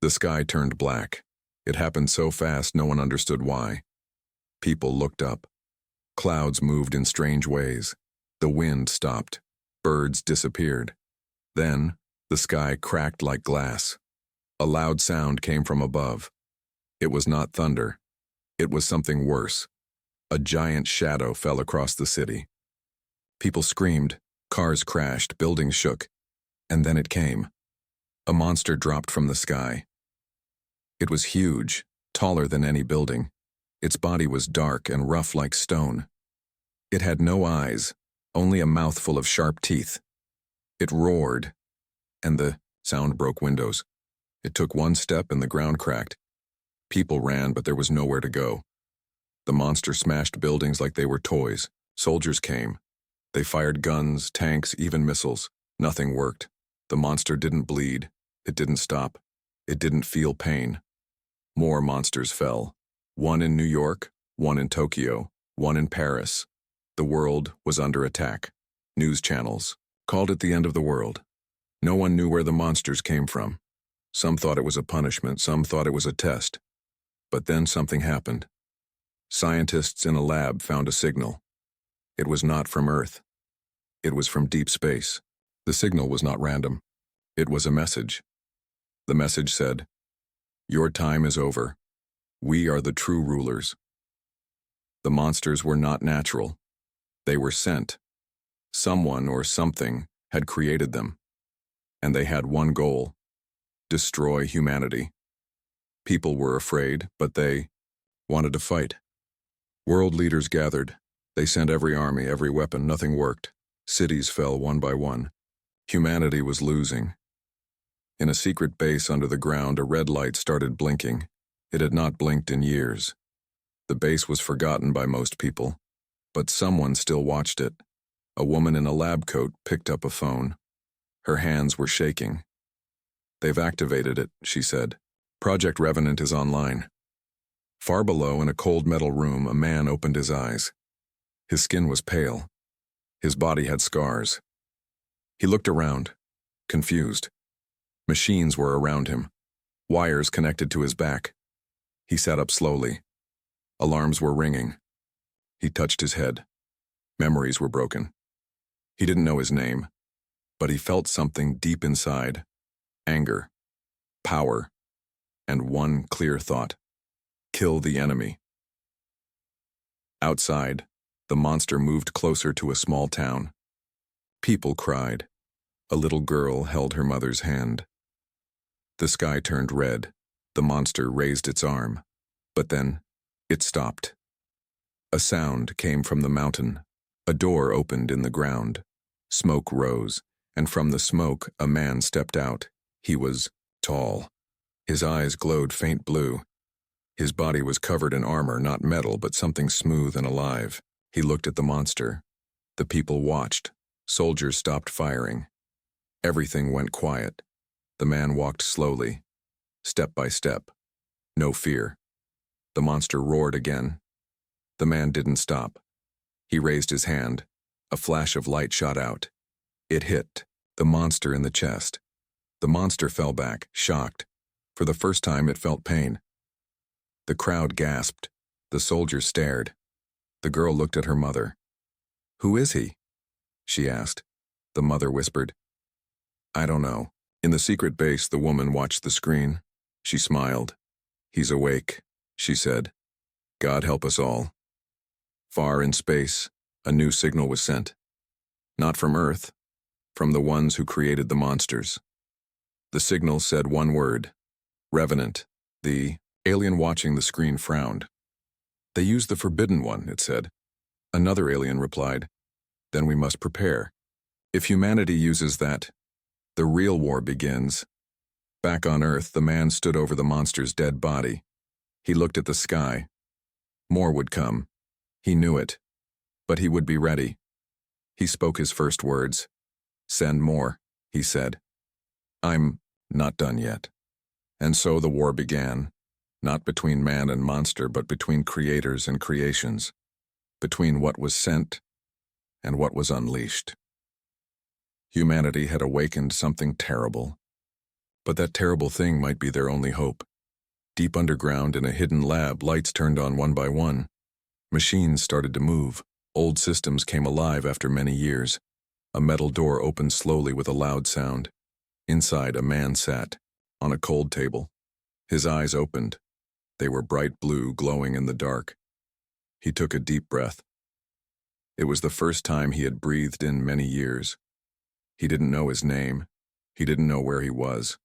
The sky turned black. It happened so fast no one understood why. People looked up. Clouds moved in strange ways. The wind stopped. Birds disappeared. Then, the sky cracked like glass. A loud sound came from above. It was not thunder. It was something worse. A giant shadow fell across the city. People screamed, cars crashed, buildings shook, and then it came. A monster dropped from the sky. It was huge, taller than any building. Its body was dark and rough like stone. It had no eyes, only a mouthful of sharp teeth. It roared, and the sound broke windows. It took one step and the ground cracked. People ran, but there was nowhere to go. The monster smashed buildings like they were toys. Soldiers came. They fired guns, tanks, even missiles. Nothing worked. The monster didn't bleed. It didn't stop. It didn't feel pain. More monsters fell. One in New York, one in Tokyo, one in Paris. The world was under attack. News channels called it the end of the world. No one knew where the monsters came from. Some thought it was a punishment, some thought it was a test. But then something happened. Scientists in a lab found a signal. It was not from Earth. It was from deep space. The signal was not random. It was a message. The message said, "Your time is over. We are the true rulers." The monsters were not natural. They were sent. Someone or something had created them. And they had one goal: destroy humanity. People were afraid, but they wanted to fight. World leaders gathered. They sent every army, every weapon. Nothing worked. Cities fell one by one. Humanity was losing. In a secret base under the ground, a red light started blinking. It had not blinked in years. The base was forgotten by most people, but someone still watched it. A woman in a lab coat picked up a phone. Her hands were shaking. "They've activated it," she said. "Project Revenant is online." Far below, in a cold metal room, a man opened his eyes. His skin was pale. His body had scars. He looked around, confused. Machines were around him, wires connected to his back. He sat up slowly. Alarms were ringing. He touched his head. Memories were broken. He didn't know his name, but he felt something deep inside: anger, power, and one clear thought: kill the enemy. Outside, the monster moved closer to a small town. People cried. A little girl held her mother's hand. The sky turned red. The monster raised its arm. But then, it stopped. A sound came from the mountain. A door opened in the ground. Smoke rose, and from the smoke a man stepped out. He was tall. His eyes glowed faint blue. His body was covered in armor, not metal, but something smooth and alive. He looked at the monster. The people watched. Soldiers stopped firing. Everything went quiet. The man walked slowly, step by step. No fear. The monster roared again. The man didn't stop. He raised his hand. A flash of light shot out. It hit the monster in the chest. The monster fell back, shocked. For the first time, it felt pain. The crowd gasped. The soldiers stared. The girl looked at her mother. "Who is he?" she asked. The mother whispered, "I don't know." In the secret base, the woman watched the screen. She smiled. "He's awake," she said. "God help us all." Far in space, a new signal was sent. Not from Earth, from the ones who created the monsters. The signal said one word: Revenant. The alien watching the screen frowned. "They used the forbidden one," it said. Another alien replied, "Then we must prepare. If humanity uses that, the real war begins." Back on Earth, the man stood over the monster's dead body. He looked at the sky. More would come. He knew it. But he would be ready. He spoke his first words. "Send more," he said. "I'm not done yet." And so the war began, not between man and monster, but between creators and creations, between what was sent and what was unleashed. Humanity had awakened something terrible. But that terrible thing might be their only hope. Deep underground in a hidden lab, lights turned on one by one. Machines started to move. Old systems came alive after many years. A metal door opened slowly with a loud sound. Inside, a man sat, on a cold table. His eyes opened. They were bright blue, glowing in the dark. He took a deep breath. It was the first time he had breathed in many years. He didn't know his name. He didn't know where he was.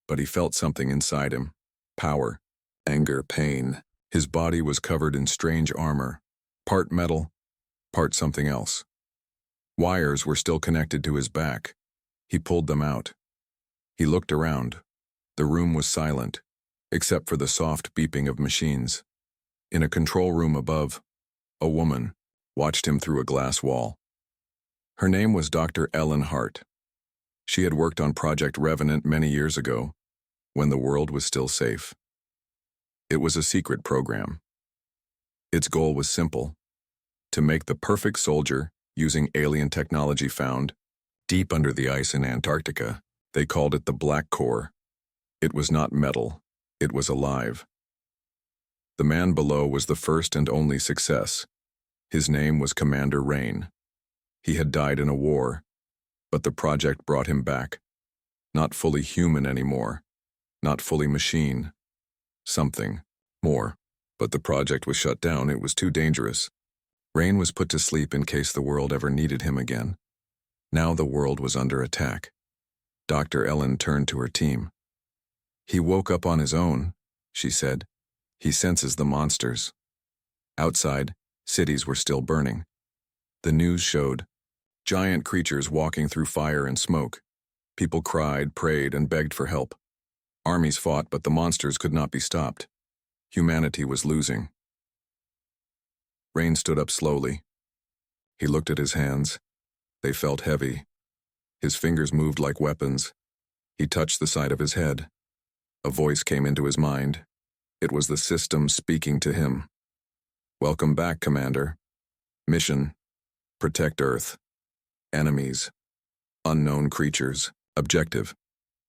But he felt something inside him. Power, anger, pain. His body was covered in strange armor, part metal, part something else. Wires were still connected to his back. He pulled them out. He looked around. The room was silent, except for the soft beeping of machines. In a control room above, a woman watched him through a glass wall. Her name was Dr. Ellen Hart. She had worked on Project Revenant many years ago, when the world was still safe. It was a secret program. Its goal was simple: to make the perfect soldier using alien technology found deep under the ice in Antarctica. They called it the Black Core. It was not metal, it was alive. The man below was the first and only success. His name was Commander Rain. He had died in a war, but the project brought him back. Not fully human anymore, not fully machine. Something more. But the project was shut down. It was too dangerous. Rain was put to sleep in case the world ever needed him again. Now the world was under attack. Dr. Ellen turned to her team. "He woke up on his own," she said. "He senses the monsters." Outside, cities were still burning. The news showed giant creatures walking through fire and smoke. People cried, prayed, and begged for help. Armies fought, but the monsters could not be stopped. Humanity was losing. Rain stood up slowly. He looked at his hands. They felt heavy. His fingers moved like weapons. He touched the side of his head. A voice came into his mind. It was the system speaking to him. "Welcome back, Commander. Mission: protect Earth. Enemies: unknown creatures. Objective: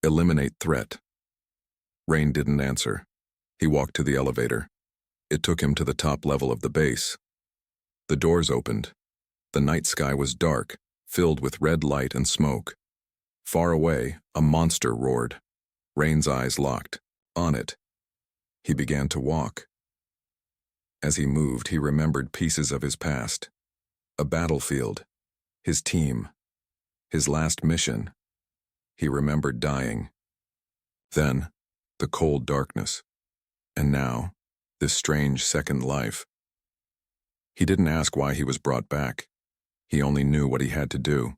eliminate threat." Rain didn't answer. He walked to the elevator. It took him to the top level of the base. The doors opened. The night sky was dark, filled with red light and smoke. Far away, a monster roared. Rain's eyes locked. On it. He began to walk. As he moved, he remembered pieces of his past. A battlefield. His team. His last mission. He remembered dying. Then, the cold darkness. And now, this strange second life. He didn't ask why he was brought back. He only knew what he had to do.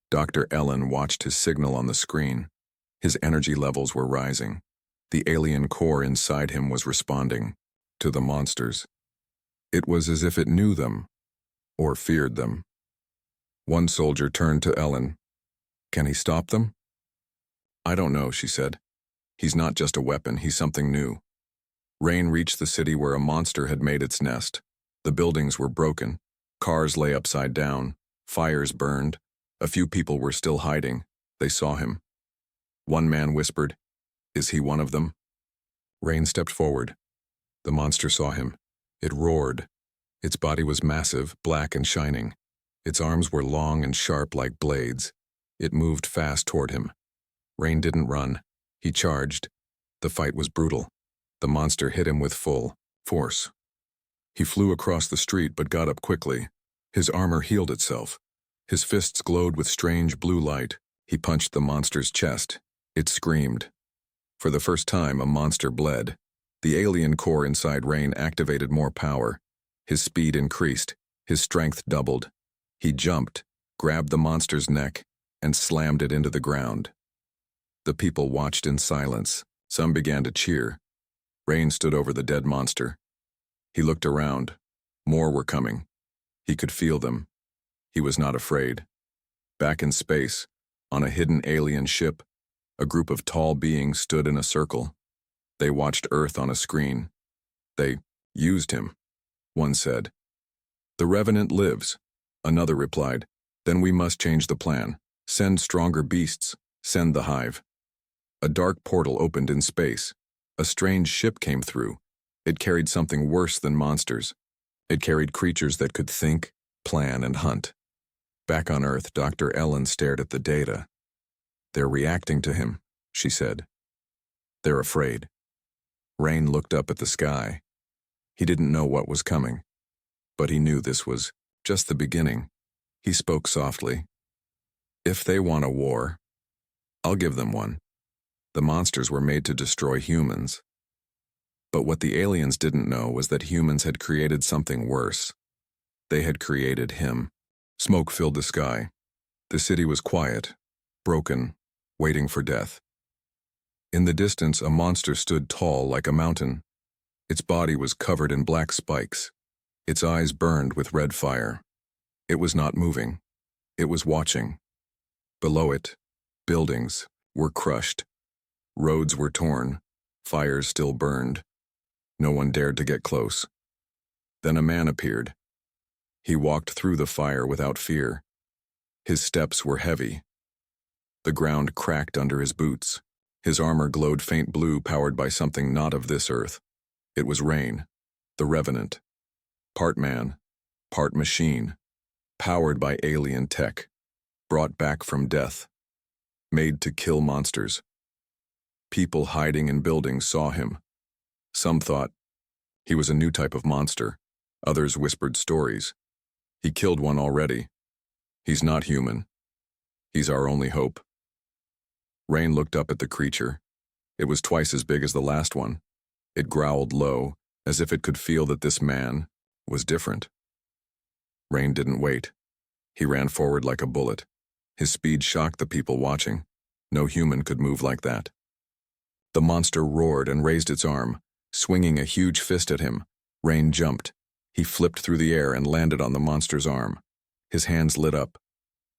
Dr. Ellen watched his signal on the screen. His energy levels were rising. The alien core inside him was responding to the monsters. It was as if it knew them, or feared them. One soldier turned to Ellen. "Can he stop them?" "I don't know," she said. "He's not just a weapon, he's something new." Rain reached the city where a monster had made its nest. The buildings were broken. Cars lay upside down. Fires burned. A few people were still hiding. They saw him. One man whispered, "Is he one of them?" Rain stepped forward. The monster saw him. It roared. Its body was massive, black and shining. Its arms were long and sharp like blades. It moved fast toward him. Rain didn't run. He charged. The fight was brutal. The monster hit him with full force. He flew across the street but got up quickly. His armor healed itself. His fists glowed with strange blue light. He punched the monster's chest. It screamed. For the first time, a monster bled. The alien core inside Rain activated more power. His speed increased. His strength doubled. He jumped, grabbed the monster's neck, and slammed it into the ground. The people watched in silence. Some began to cheer. Rain stood over the dead monster. He looked around. More were coming. He could feel them. He was not afraid. Back in space, on a hidden alien ship, a group of tall beings stood in a circle. They watched Earth on a screen. "They used him," one said. "The Revenant lives," another replied. "Then we must change the plan. Send stronger beasts. Send the hive." A dark portal opened in space. A strange ship came through. It carried something worse than monsters. It carried creatures that could think, plan, and hunt. Back on Earth, Dr. Ellen stared at the data. "They're reacting to him," she said. "They're afraid." Rain looked up at the sky. He didn't know what was coming, but he knew this was just the beginning. He spoke softly. "If they want a war, I'll give them one." The monsters were made to destroy humans. But what the aliens didn't know was that humans had created something worse. They had created him. Smoke filled the sky. The city was quiet, broken, waiting for death. In the distance, a monster stood tall like a mountain. Its body was covered in black spikes. Its eyes burned with red fire. It was not moving. It was watching. Below it, buildings were crushed. Roads were torn. Fires still burned. No one dared to get close. Then a man appeared. He walked through the fire without fear. His steps were heavy. The ground cracked under his boots. His armor glowed faint blue, powered by something not of this earth. It was Rain, the Revenant. Part man, part machine. Powered by alien tech. Brought back from death. Made to kill monsters. People hiding in buildings saw him. Some thought he was a new type of monster. Others whispered stories. He killed one already. He's not human. He's our only hope. Rain looked up at the creature. It was twice as big as the last one. It growled low, as if it could feel that this man was different. Rain didn't wait. He ran forward like a bullet. His speed shocked the people watching. No human could move like that. The monster roared and raised its arm, swinging a huge fist at him. Rain jumped. He flipped through the air and landed on the monster's arm. His hands lit up.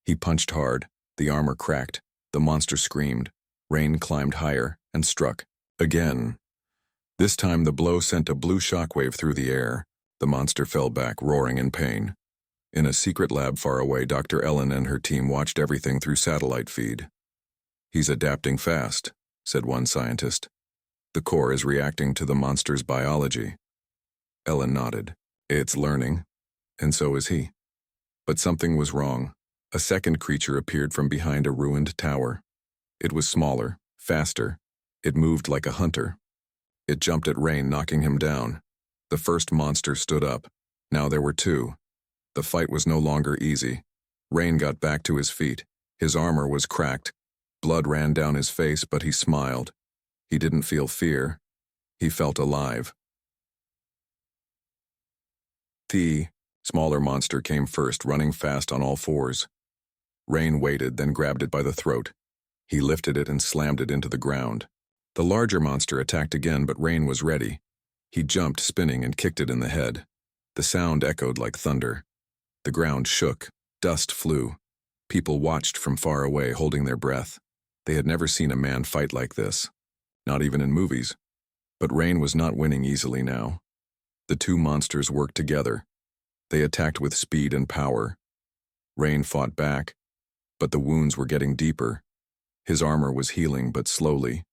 He punched hard. The armor cracked. The monster screamed. Rain climbed higher and struck. Again. This time the blow sent a blue shockwave through the air. The monster fell back, roaring in pain. In a secret lab far away, Dr. Ellen and her team watched everything through satellite feed. "He's adapting fast," said one scientist. "The core is reacting to the monster's biology." Ellen nodded. "It's learning, and so is he." But something was wrong. A second creature appeared from behind a ruined tower. It was smaller, faster. It moved like a hunter. It jumped at Rain, knocking him down. The first monster stood up. Now there were two. The fight was no longer easy. Rain got back to his feet. His armor was cracked. Blood ran down his face, but he smiled. He didn't feel fear. He felt alive. The smaller monster came first, running fast on all fours. Rain waited, then grabbed it by the throat. He lifted it and slammed it into the ground. The larger monster attacked again, but Rain was ready. He jumped, spinning, and kicked it in the head. The sound echoed like thunder. The ground shook. Dust flew. People watched from far away, holding their breath. They had never seen a man fight like this. Not even in movies. But Rain was not winning easily now. The two monsters worked together. They attacked with speed and power. Rain fought back, but the wounds were getting deeper. His armor was healing, but slowly.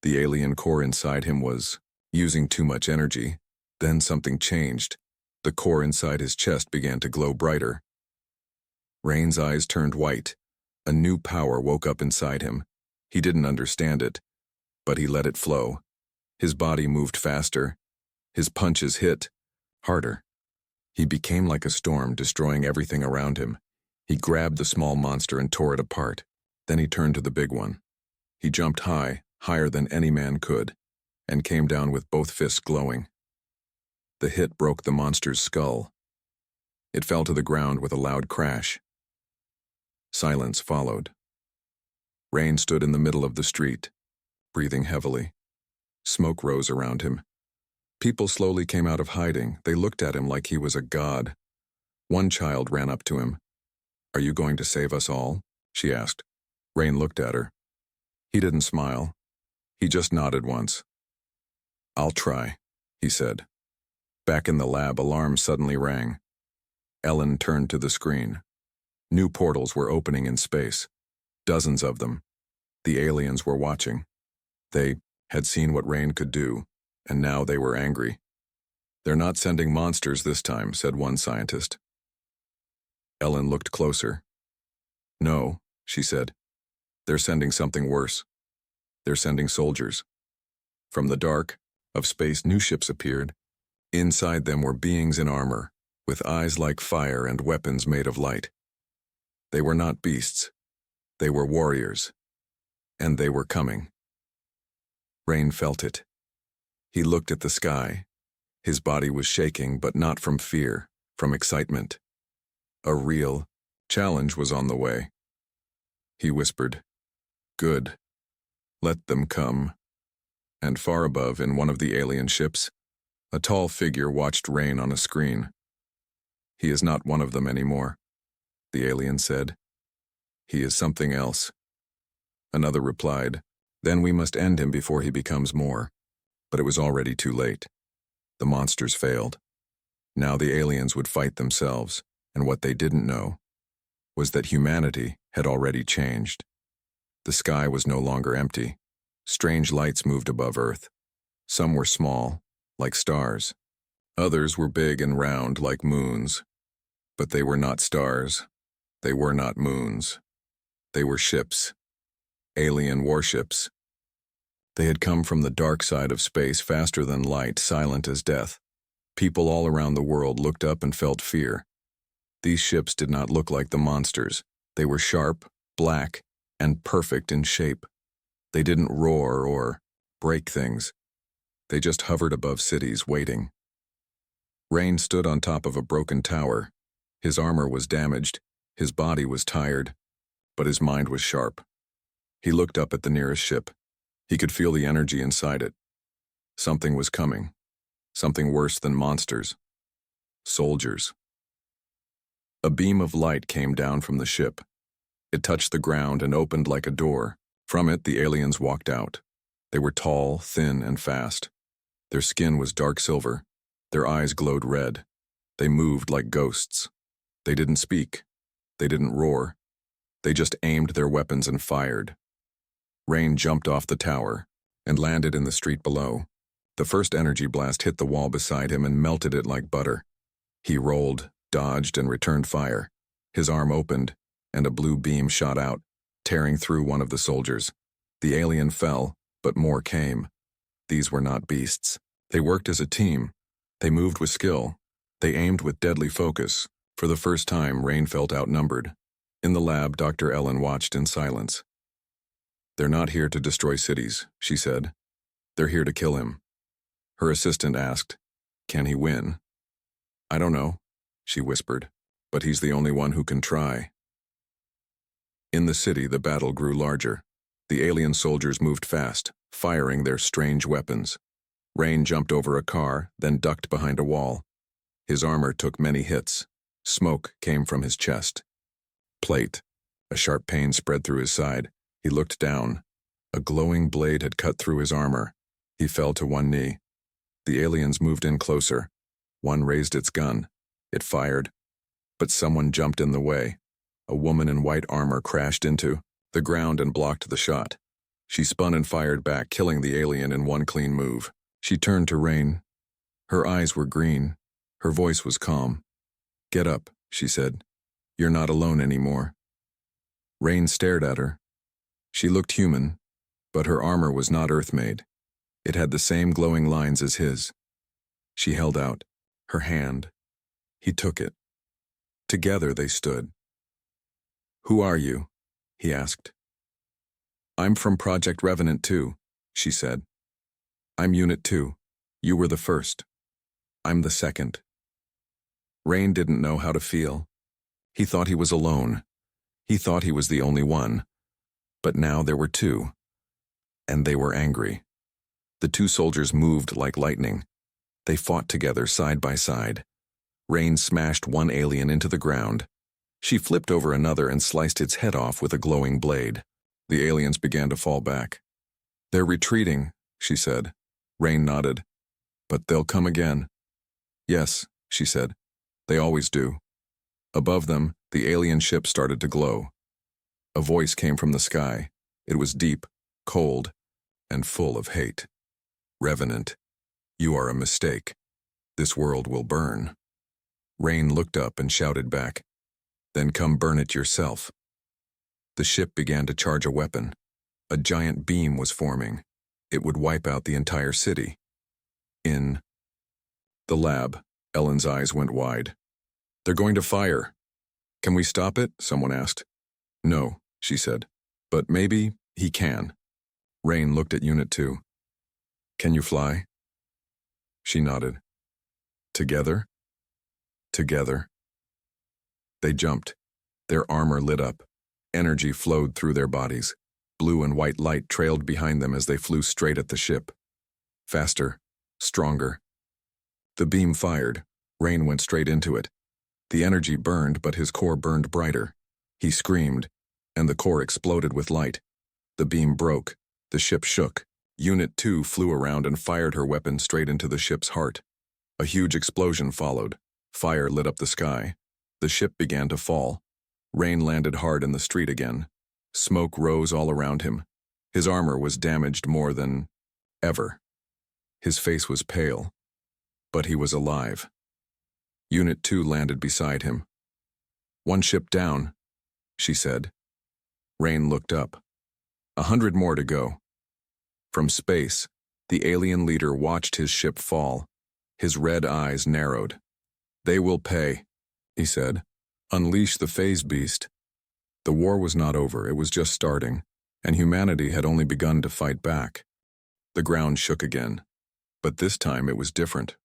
The alien core inside him was using too much energy. Then something changed. The core inside his chest began to glow brighter. Rain's eyes turned white. A new power woke up inside him. He didn't understand it, but he let it flow. His body moved faster. His punches hit harder. He became like a storm, destroying everything around him. He grabbed the small monster and tore it apart. Then he turned to the big one. He jumped high, higher than any man could, and came down with both fists glowing. The hit broke the monster's skull. It fell to the ground with a loud crash. Silence followed. Rain stood in the middle of the street, breathing heavily. Smoke rose around him. People slowly came out of hiding. They looked at him like he was a god. One child ran up to him. "Are you going to save us all?" she asked. Rain looked at her. He didn't smile. He just nodded once. "I'll try," he said. Back in the lab, alarms suddenly rang. Ellen turned to the screen. New portals were opening in space. Dozens of them. The aliens were watching. They had seen what Rain could do, and now they were angry. "They're not sending monsters this time," said one scientist. Ellen looked closer. "No," she said. "They're sending something worse. They're sending soldiers." From the dark of space, new ships appeared. Inside them were beings in armor, with eyes like fire and weapons made of light. They were not beasts. They were warriors. And they were coming. Rain felt it. He looked at the sky. His body was shaking, but not from fear, from excitement. A real challenge was on the way. He whispered, "Good. Let them come." And far above, in one of the alien ships, a tall figure watched Rain on a screen. "He is not one of them anymore," the alien said. "He is something else." Another replied, "Then we must end him before he becomes more." But it was already too late. The monsters failed. Now the aliens would fight themselves, and what they didn't know was that humanity had already changed. The sky was no longer empty. Strange lights moved above Earth. Some were small, like stars. Others were big and round, like moons. But they were not stars. They were not moons. They were ships. Alien warships. They had come from the dark side of space, faster than light, silent as death. People all around the world looked up and felt fear. These ships did not look like the monsters. They were sharp, black, and perfect in shape. They didn't roar or break things. They just hovered above cities, waiting. Rain stood on top of a broken tower. His armor was damaged, his body was tired, but his mind was sharp. He looked up at the nearest ship. He could feel the energy inside it. Something was coming. Something worse than monsters. Soldiers. A beam of light came down from the ship. It touched the ground and opened like a door. From it, the aliens walked out. They were tall, thin, and fast. Their skin was dark silver. Their eyes glowed red. They moved like ghosts. They didn't speak. They didn't roar. They just aimed their weapons and fired. Rain jumped off the tower and landed in the street below. The first energy blast hit the wall beside him and melted it like butter. He rolled, dodged, and returned fire. His arm opened, and a blue beam shot out, tearing through one of the soldiers. The alien fell, but more came. These were not beasts. They worked as a team. They moved with skill. They aimed with deadly focus. For the first time, Rain felt outnumbered. In the lab, Dr. Ellen watched in silence. "They're not here to destroy cities," she said. "They're here to kill him." Her assistant asked, "Can he win?" "I don't know," she whispered, "but he's the only one who can try." In the city, the battle grew larger. The alien soldiers moved fast, firing their strange weapons. Rain jumped over a car, then ducked behind a wall. His armor took many hits. Smoke came from his chest. Plate. A sharp pain spread through his side. He looked down. A glowing blade had cut through his armor. He fell to one knee. The aliens moved in closer. One raised its gun. It fired. But someone jumped in the way. A woman in white armor crashed into the ground and blocked the shot. She spun and fired back, killing the alien in one clean move. She turned to Rain. Her eyes were green. Her voice was calm. "Get up," she said. "You're not alone anymore." Rain stared at her. She looked human, but her armor was not Earth-made. It had the same glowing lines as his. She held out her hand. He took it. Together they stood. "Who are you?" he asked. "I'm from Project Revenant 2, she said. "I'm Unit 2. You were the first. I'm the second." Rain didn't know how to feel. He thought he was alone. He thought he was the only one. But now there were two. And they were angry. The two soldiers moved like lightning. They fought together side by side. Rain smashed one alien into the ground. She flipped over another and sliced its head off with a glowing blade. The aliens began to fall back. "They're retreating," she said. Rain nodded. "But they'll come again." "Yes," she said. "They always do." Above them, the alien ship started to glow. A voice came from the sky. It was deep, cold. and full of hate. "Revenant, you are a mistake. This world will burn." Rain looked up and shouted back, "Then come burn it yourself." The ship began to charge a weapon. A giant beam was forming. It would wipe out the entire city. In the lab, Ellen's eyes went wide. "They're going to fire." "Can we stop it?" someone asked. "No," she said. "But maybe he can." Rain looked at Unit 2. "Can you fly?" She nodded. "Together?" "Together." They jumped. Their armor lit up. Energy flowed through their bodies. Blue and white light trailed behind them as they flew straight at the ship. Faster, stronger. The beam fired. Rain went straight into it. The energy burned, but his core burned brighter. He screamed, and the core exploded with light. The beam broke. The ship shook. Unit 2 flew around and fired her weapon straight into the ship's heart. A huge explosion followed. Fire lit up the sky. The ship began to fall. Rain landed hard in the street again. Smoke rose all around him. His armor was damaged more than ever. His face was pale, but he was alive. Unit 2 landed beside him. "One ship down," she said. Rain looked up. 100 more to go. From space, the alien leader watched his ship fall. His red eyes narrowed. "They will pay," he said. "Unleash the phase beast." The war was not over, it was just starting, and humanity had only begun to fight back. The ground shook again, but this time it was different.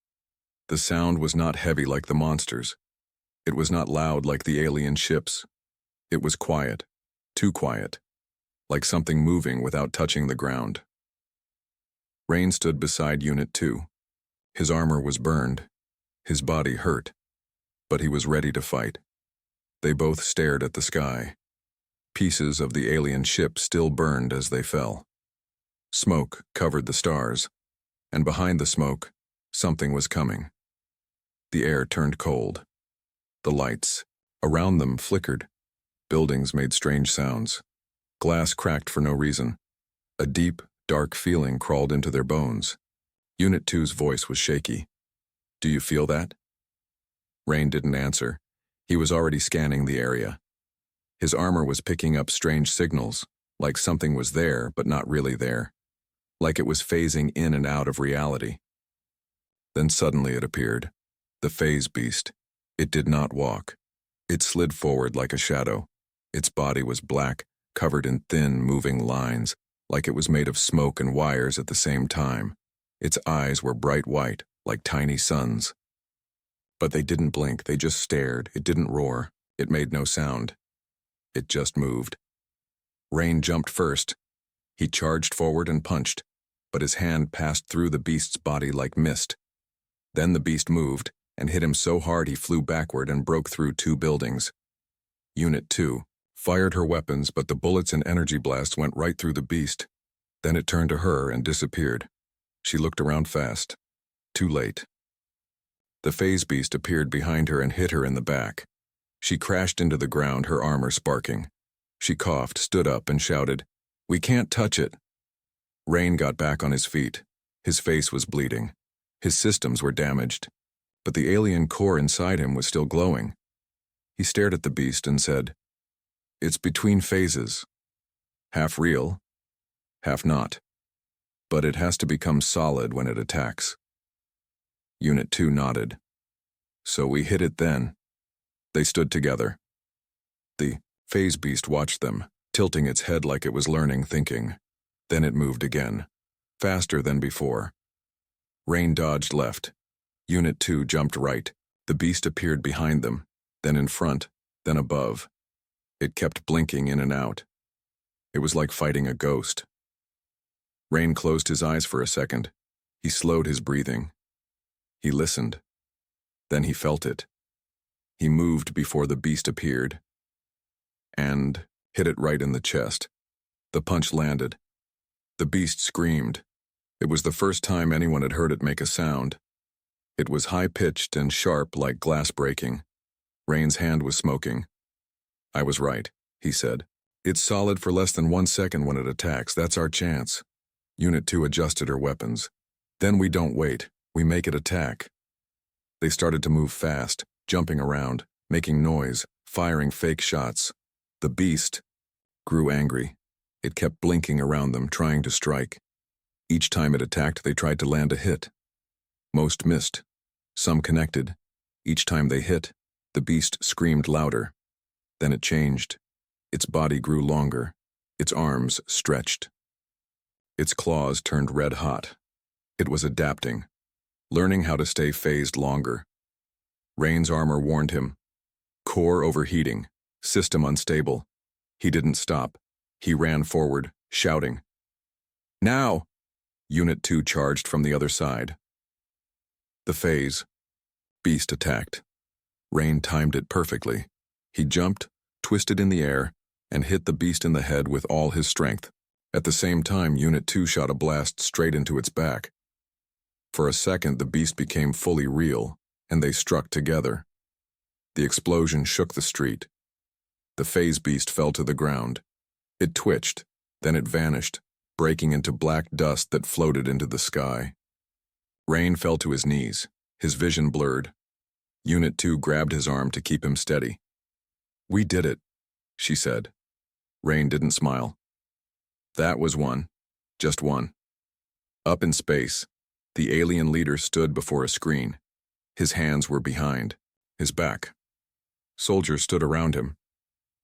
The sound was not heavy like the monsters. It was not loud like the alien ships. It was quiet, too quiet, like something moving without touching the ground. Rain stood beside Unit 2. His armor was burned. His body hurt, but he was ready to fight. They both stared at the sky. Pieces of the alien ship still burned as they fell. Smoke covered the stars, and behind the smoke, something was coming. The air turned cold. The lights around them flickered. Buildings made strange sounds. Glass cracked for no reason. A deep, dark feeling crawled into their bones. Unit 2's voice was shaky. "Do you feel that?" Rain didn't answer. He was already scanning the area. His armor was picking up strange signals, like something was there but not really there, like it was phasing in and out of reality. Then suddenly it appeared. The phase beast. It did not walk. It slid forward like a shadow. Its body was black, covered in thin, moving lines, like it was made of smoke and wires at the same time. Its eyes were bright white, like tiny suns. But they didn't blink, they just stared. It didn't roar. It made no sound. It just moved. Rain jumped first. He charged forward and punched, but his hand passed through the beast's body like mist. Then the beast moved and hit him so hard he flew backward and broke through 2 buildings. Unit 2 fired her weapons, but the bullets and energy blasts went right through the beast. Then it turned to her and disappeared. She looked around fast. Too late. The phase beast appeared behind her and hit her in the back. She crashed into the ground, her armor sparking. She coughed, stood up, and shouted, "We can't touch it." Rain got back on his feet. His face was bleeding. His systems were damaged. But the alien core inside him was still glowing. He stared at the beast and said, "It's between phases. Half real, half not. But it has to become solid when it attacks." Unit 2 nodded. "So we hit it then." They stood together. The phase beast watched them, tilting its head like it was learning, thinking. Then it moved again, faster than before. Rain dodged left. Unit 2 jumped right. The beast appeared behind them, then in front, then above. It kept blinking in and out. It was like fighting a ghost. Rain closed his eyes for a second. He slowed his breathing. He listened. Then he felt it. He moved before the beast appeared and hit it right in the chest. The punch landed. The beast screamed. It was the first time anyone had heard it make a sound. It was high-pitched and sharp like glass breaking. Rain's hand was smoking. "I was right," he said. "It's solid for less than 1 second when it attacks. That's our chance." Unit 2 adjusted her weapons. Then we don't wait, we make it attack. They started to move fast, jumping around, making noise, firing fake shots. The beast grew angry. It kept blinking around them, trying to strike. Each time it attacked, they tried to land a hit. Most missed. Some connected. Each time they hit, the beast screamed louder. Then it changed. Its body grew longer. Its arms stretched. Its claws turned red hot. It was adapting, learning how to stay phased longer. Rain's armor warned him. Core overheating, system unstable. He didn't stop. He ran forward, shouting. Now! Unit 2 charged from the other side. The phase. Beast attacked. Rain timed it perfectly. He jumped, twisted in the air, and hit the beast in the head with all his strength. At the same time, Unit 2 shot a blast straight into its back. For a second, the beast became fully real, and they struck together. The explosion shook the street. The phase beast fell to the ground. It twitched, then it vanished, breaking into black dust that floated into the sky. Rain fell to his knees, his vision blurred. Unit 2 grabbed his arm to keep him steady. "We did it," she said. Rain didn't smile. That was one. Just one. Up in space, the alien leader stood before a screen. His hands were behind his back. Soldiers stood around him.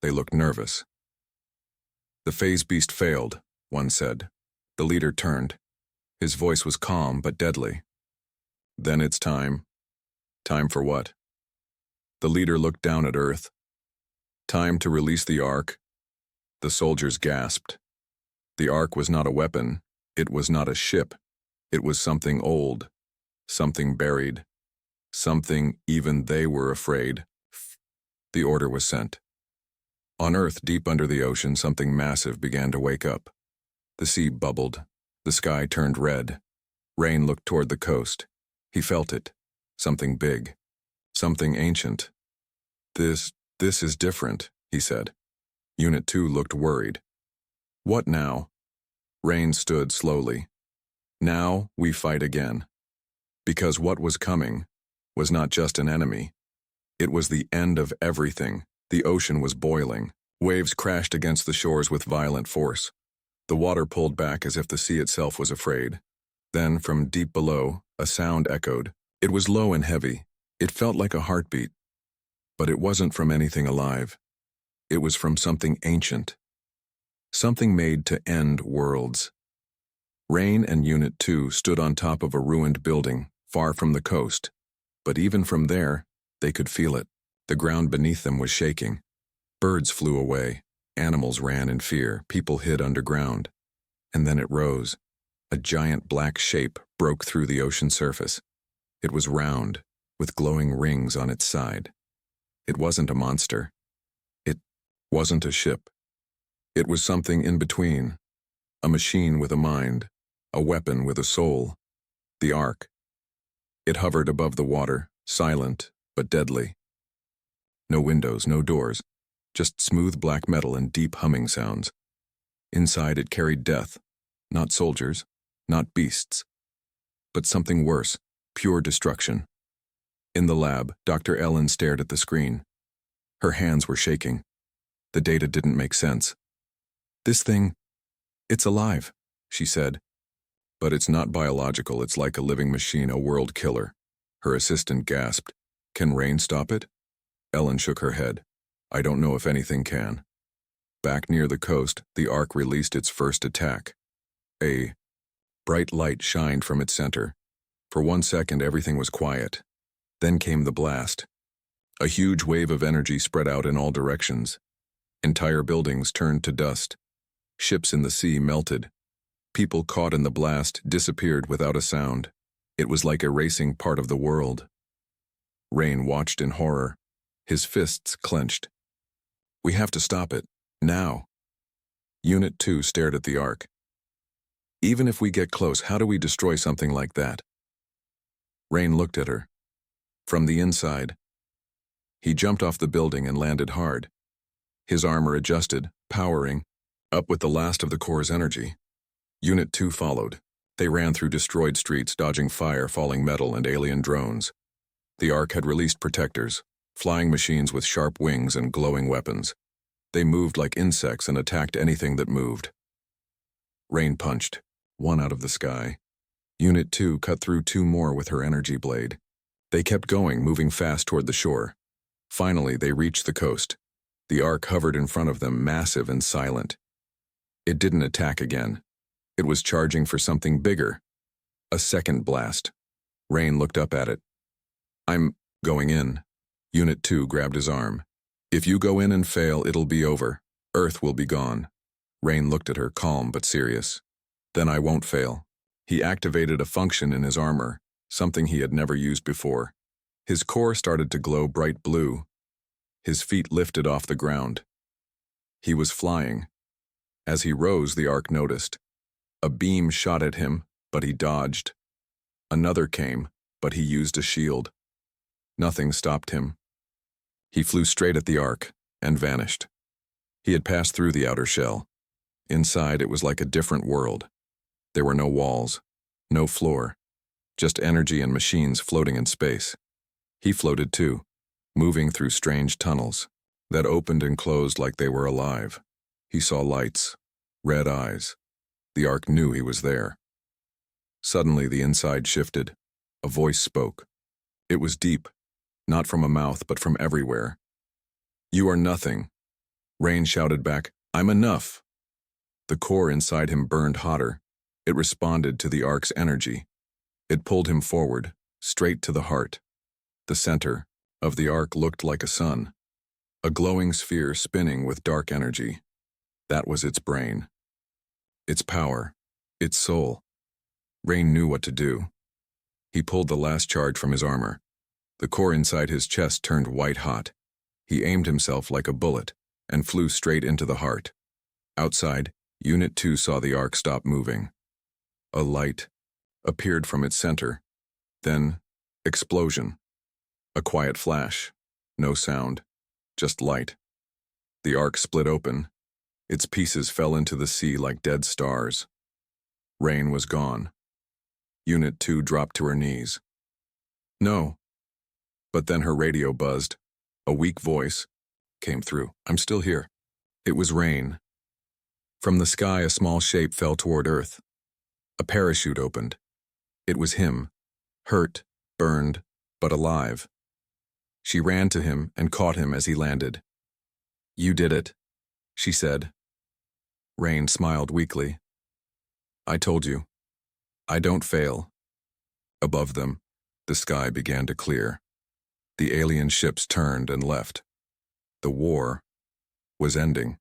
They looked nervous. "The phase beast failed," one said. The leader turned. His voice was calm but deadly. "Then it's time." "Time for what?" The leader looked down at Earth. "Time to release the Ark." The soldiers gasped. The Ark was not a weapon. It was not a ship. It was something old, something buried, something even they were afraid. The order was sent. On Earth, deep under the ocean, something massive began to wake up. The sea bubbled. The sky turned red. Rain looked toward the coast. He felt it. Something big. Something ancient. This is different," he said. Unit 2 looked worried. "What now?" Rain stood slowly. "Now we fight again." Because what was coming was not just an enemy. It was the end of everything. The ocean was boiling. Waves crashed against the shores with violent force. The water pulled back as if the sea itself was afraid. Then, from deep below, a sound echoed. It was low and heavy. It felt like a heartbeat. But it wasn't from anything alive. It was from something ancient. Something made to end worlds. Rain and Unit 2 stood on top of a ruined building, far from the coast. But even from there, they could feel it. The ground beneath them was shaking. Birds flew away. Animals ran in fear. People hid underground. And then it rose. A giant black shape broke through the ocean surface. It was round, with glowing rings on its side. It wasn't a monster. It wasn't a ship. It was something in between. A machine with a mind. A weapon with a soul. The Ark. It hovered above the water, silent but deadly. No windows, no doors, just smooth black metal and deep humming sounds. Inside it carried death, not soldiers, not beasts, but something worse, pure destruction. In the lab, Dr. Ellen stared at the screen. Her hands were shaking. The data didn't make sense. "This thing, it's alive," she said. "But it's not biological, it's like a living machine, a world killer." Her assistant gasped. "Can Rain stop it?" Ellen shook her head. "I don't know if anything can." Back near the coast, the Ark released its first attack. A bright light shined from its center. For 1 second, everything was quiet. Then came the blast. A huge wave of energy spread out in all directions. Entire buildings turned to dust. Ships in the sea melted. People caught in the blast disappeared without a sound. It was like erasing part of the world. Rain watched in horror. His fists clenched. "We have to stop it. Now." Unit 2 stared at the Ark. "Even if we get close, how do we destroy something like that?" Rain looked at her. From the inside. He jumped off the building and landed hard. His armor adjusted, powering, up with the last of the core's energy. Unit 2 followed. They ran through destroyed streets, dodging fire, falling metal, and alien drones. The Ark had released protectors, flying machines with sharp wings and glowing weapons. They moved like insects and attacked anything that moved. Rain punched, one out of the sky. Unit 2 cut through two more with her energy blade. They kept going, moving fast toward the shore. Finally, they reached the coast. The Ark hovered in front of them, massive and silent. It didn't attack again. It was charging for something bigger. A second blast. Rain looked up at it. "I'm going in." Unit 2 grabbed his arm. "If you go in and fail, it'll be over. Earth will be gone." Rain looked at her, calm but serious. "Then I won't fail." He activated a function in his armor, something he had never used before. His core started to glow bright blue. His feet lifted off the ground. He was flying. As he rose, the Ark noticed. A beam shot at him, but he dodged. Another came, but he used a shield. Nothing stopped him. He flew straight at the Ark and vanished. He had passed through the outer shell. Inside, it was like a different world. There were no walls, no floor, just energy and machines floating in space. He floated too, moving through strange tunnels that opened and closed like they were alive. He saw lights, red eyes. The Ark knew he was there. Suddenly, the inside shifted. A voice spoke. It was deep, not from a mouth, but from everywhere. "You are nothing." Rain shouted back, "I'm enough." The core inside him burned hotter. It responded to the Ark's energy. It pulled him forward, straight to the heart. The center of the Ark looked like a sun, a glowing sphere spinning with dark energy. That was its brain, its power, its soul. Rain knew what to do. He pulled the last charge from his armor. The core inside his chest turned white hot. He aimed himself like a bullet and flew straight into the heart. Outside, Unit 2 saw the Ark stop moving. A light appeared from its center. Then, explosion. A quiet flash. No sound. Just light. The Ark split open. Its pieces fell into the sea like dead stars. Rain was gone. Unit 2 dropped to her knees. "No." But then her radio buzzed. A weak voice came through. "I'm still here." It was Rain. From the sky, a small shape fell toward Earth. A parachute opened. It was him, hurt, burned, but alive. She ran to him and caught him as he landed. "You did it," she said. Rain smiled weakly. "I told you. I don't fail." Above them, the sky began to clear. The alien ships turned and left. The war was ending.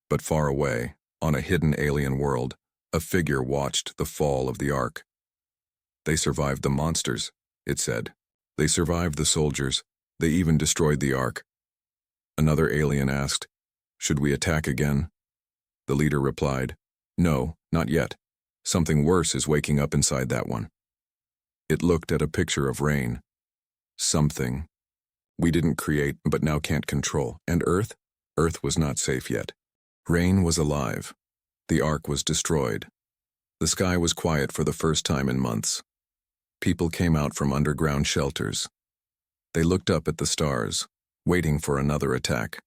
But far away, on a hidden alien world, a figure watched the fall of the Ark. "They survived the monsters," it said. "They survived the soldiers. They even destroyed the Ark." Another alien asked, "Should we attack again?" The leader replied, "No, not yet. Something worse is waking up inside that one." It looked at a picture of Rain. Something we didn't create but now can't control. And Earth? Earth was not safe yet. Rain was alive. The Ark was destroyed. The sky was quiet for the first time in months. People came out from underground shelters. They looked up at the stars, waiting for another attack.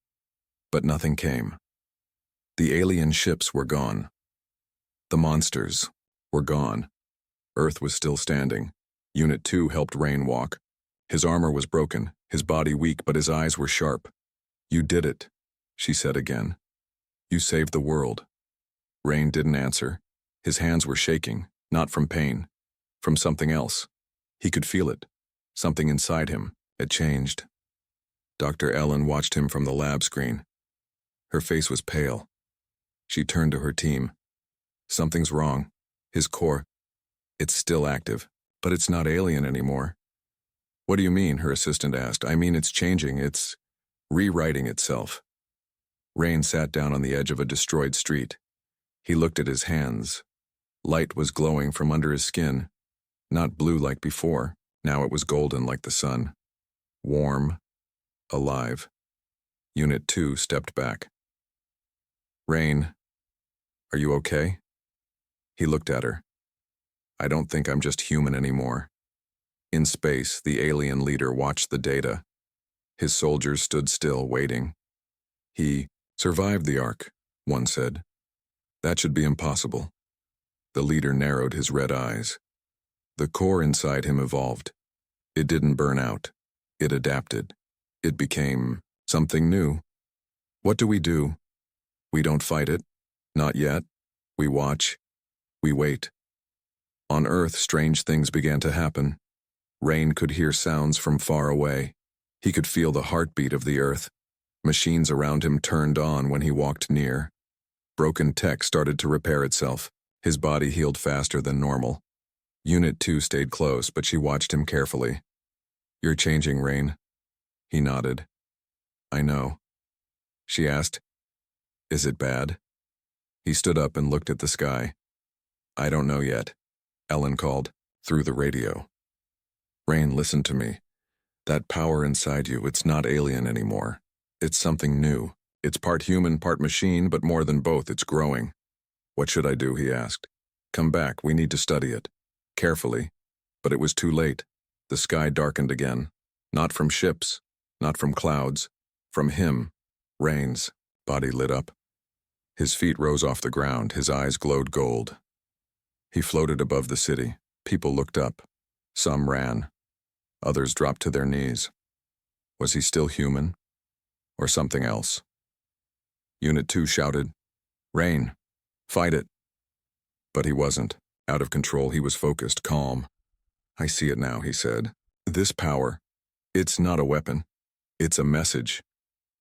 But nothing came. The alien ships were gone. The monsters were gone. Earth was still standing. Unit 2 helped Rain walk. His armor was broken, his body weak, but his eyes were sharp. "You did it," she said again. "You saved the world." Rain didn't answer. His hands were shaking, not from pain, from something else. He could feel it. Something inside him had changed. Dr. Ellen watched him from the lab screen. Her face was pale. She turned to her team. "Something's wrong. His core, it's still active, but it's not alien anymore." "What do you mean?" her assistant asked. "I mean, it's changing. It's rewriting itself." Rain sat down on the edge of a destroyed street. He looked at his hands. Light was glowing from under his skin. Not blue like before. Now it was golden like the sun. Warm. Alive. Unit 2 stepped back. "Rain, are you okay?" He looked at her. I don't think I'm just human anymore. In space, the alien leader watched the data. His soldiers stood still, waiting. He survived the arc, one said. That should be impossible. The leader narrowed his red eyes. The core inside him evolved. It didn't burn out. It adapted. It became something new. What do? We don't fight it. Not yet. We watch. We wait. On Earth, strange things began to happen. Rain could hear sounds from far away. He could feel the heartbeat of the Earth. Machines around him turned on when he walked near. Broken tech started to repair itself. His body healed faster than normal. Unit 2 stayed close, but she watched him carefully. You're changing, Rain. He nodded. I know. She asked, Is it bad? He stood up and looked at the sky. I don't know yet, Ellen called, through the radio. Rain, listen to me. That power inside you, it's not alien anymore. It's something new. It's part human, part machine, but more than both, it's growing. What should I do? He asked. Come back, we need to study it. Carefully. But it was too late. The sky darkened again. Not from ships, not from clouds. From him. Rain's body lit up. His feet rose off the ground, his eyes glowed gold. He floated above the city. People looked up. Some ran. Others dropped to their knees. Was he still human? Or something else? Unit 2 shouted, Rain, fight it. But he wasn't. Out of control, he was focused, calm. I see it now, he said. This power, it's not a weapon. It's a message.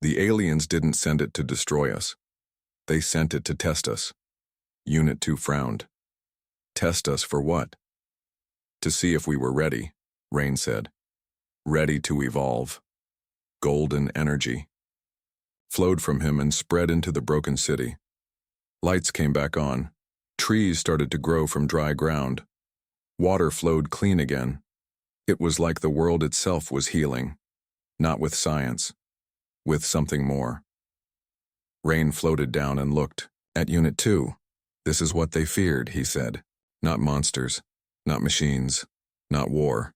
The aliens didn't send it to destroy us. They sent it to test us. Unit 2 frowned. Test us for what? To see if we were ready, Rain said. Ready to evolve. Golden energy flowed from him and spread into the broken city. Lights came back on. Trees started to grow from dry ground. Water flowed clean again. It was like the world itself was healing. Not with science. With something more. Rain floated down and looked at Unit 2. This is what they feared, he said. Not monsters. Not machines. Not war.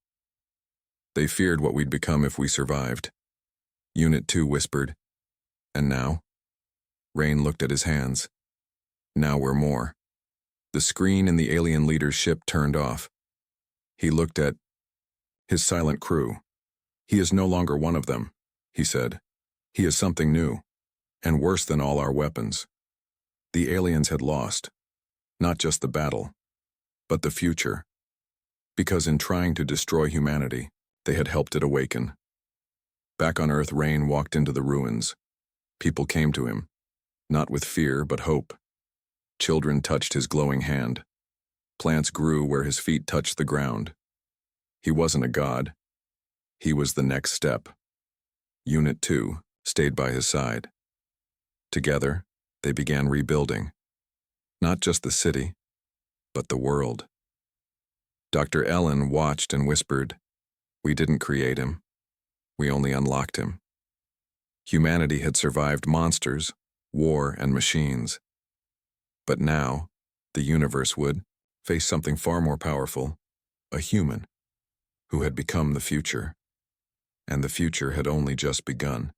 They feared what we'd become if we survived. Unit 2 whispered. And now? Rain looked at his hands. Now we're more. The screen in the alien leader's ship turned off. He looked at his silent crew. He is no longer one of them, he said. He is something new, and worse than all our weapons. The aliens had lost, not just the battle, but the future. Because in trying to destroy humanity, they had helped it awaken. Back on Earth, Rain walked into the ruins. People came to him, not with fear but hope. Children touched his glowing hand. Plants grew where his feet touched the ground. He wasn't a god. He was the next step. Unit 2 stayed by his side. Together, they began rebuilding. Not just the city, but the world. Dr. Ellen watched and whispered, We didn't create him. We only unlocked him. Humanity had survived monsters, war, and machines. But now, the universe would face something far more powerful, a human, who had become the future. And the future had only just begun.